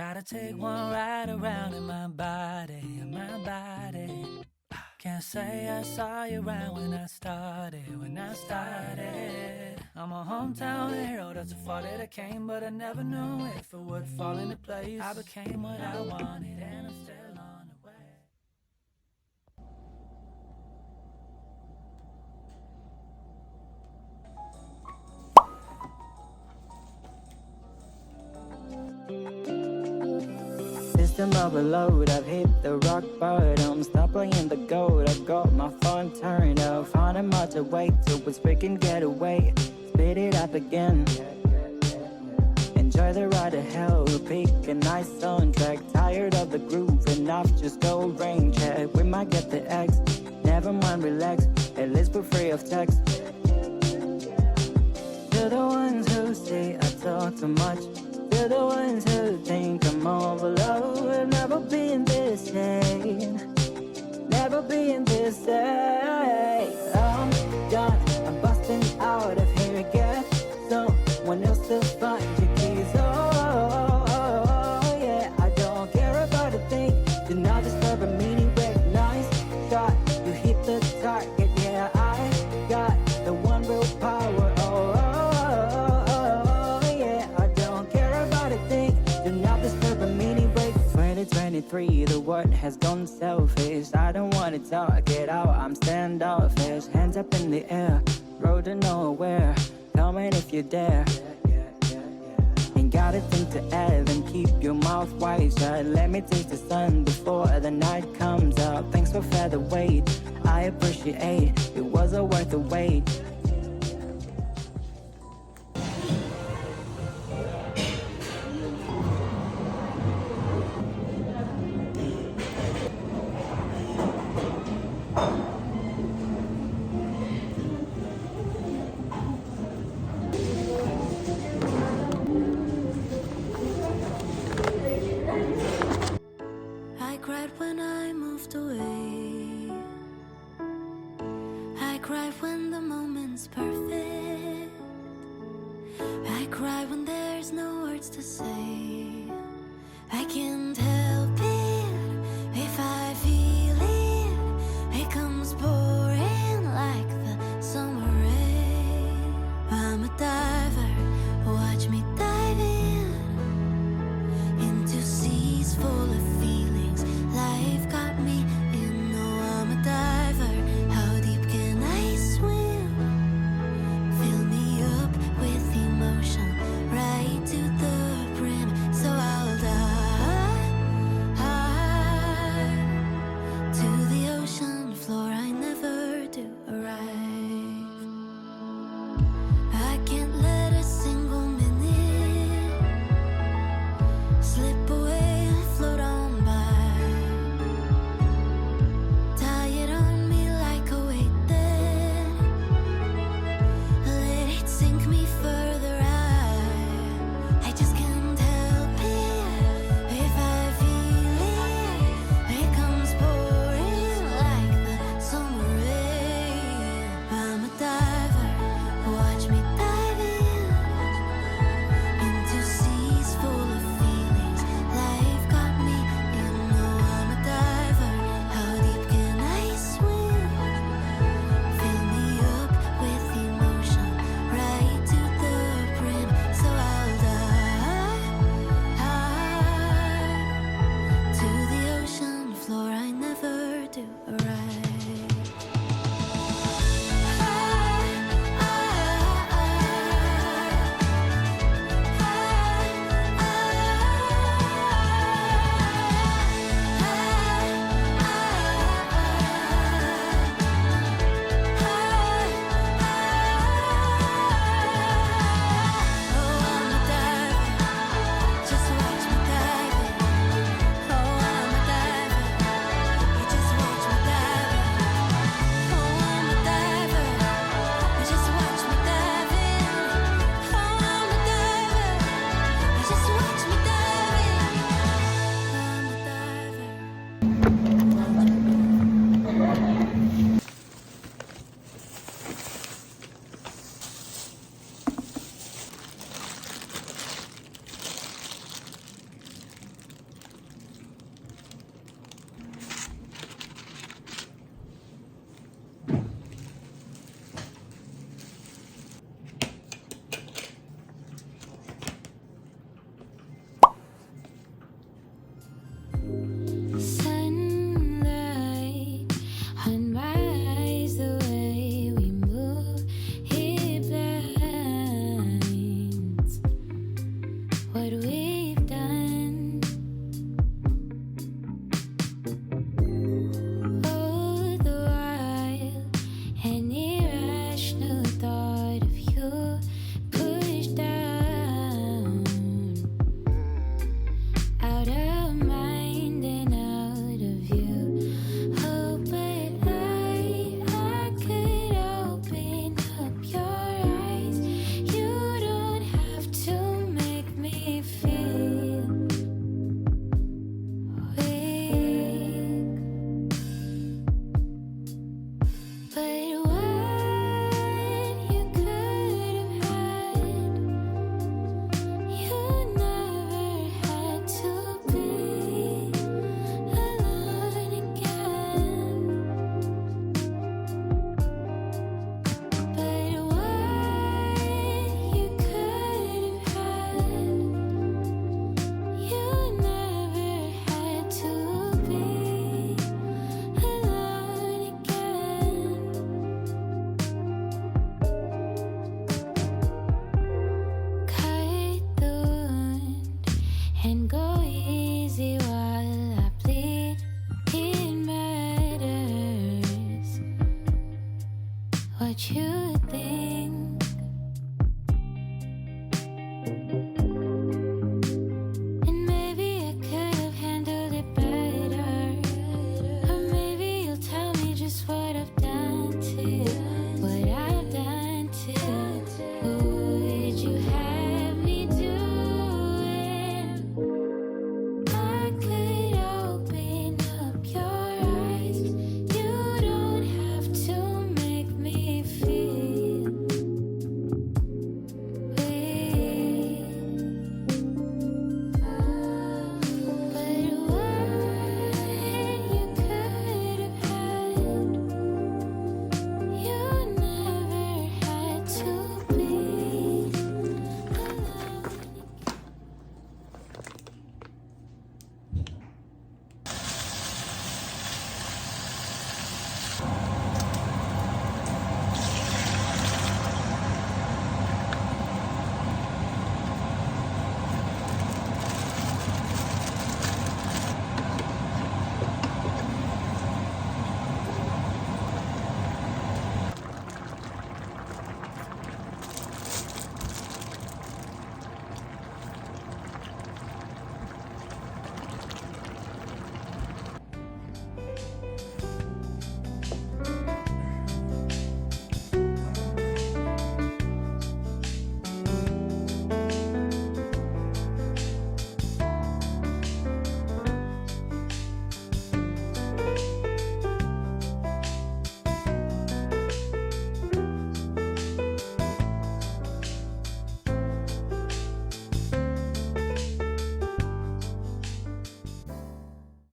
Try to take one ride around in my body, Can't say I saw you around when I started. I'm a hometown hero, that's a far that I came, but I never knew if it would fall into place. I became what I wanted, and I'm still on the way. System overload, I've hit the rock bottom. Stop playing the gold, I've got my phone turned up. Found a much away till it's freaking get away. Spit it up again. Enjoy the ride to hell, pick a nice soundtrack. Tired of the groove, enough just go rain check. We might get the X, never mind relax. At least we're free of text. To the ones who say I talk too much, to the ones who think I'm overload. Never been this sane, never been this sane. I'm done, I'm busting out of here. Get someone else to find your keys. Oh, yeah, I don't care about a thing. Do not disturb a meaning, recognize. Shot, you hit the target. Yeah, I got the one real power. Oh, yeah, I don't care about a thing. Do not disturb a meaning break. 2023, the world has gone selfish. I don't wanna talk it out, I'm standoffish. Hands up in the air, road to nowhere. Tell me if you dare. Ain't got a thing to add, then keep your mouth wide shut. Let me taste the sun before the night comes up. Thanks for featherweight, I appreciate. It was all worth the wait. I cried when I moved away. I cried when the moment's perfect. I cry when there's no words to say. I can't help it if I feel it. It comes pouring like the summer rain. I'm a diver, watch me dive into seas full of feelings. Life got me in. No, I'm a diver. How deep can I swim? Fill me up with emotion, right to the brim. So I'll dive to the ocean floor. I never do arrive. I can't let a single minute slip away and float on by. Tie it on me like a weight, then let it sink me further. I just can't help it if I feel it. It comes pouring like the summer rain. I'm a diver, watch me dive into seas full of feelings. so easy while I bleed. It matters what you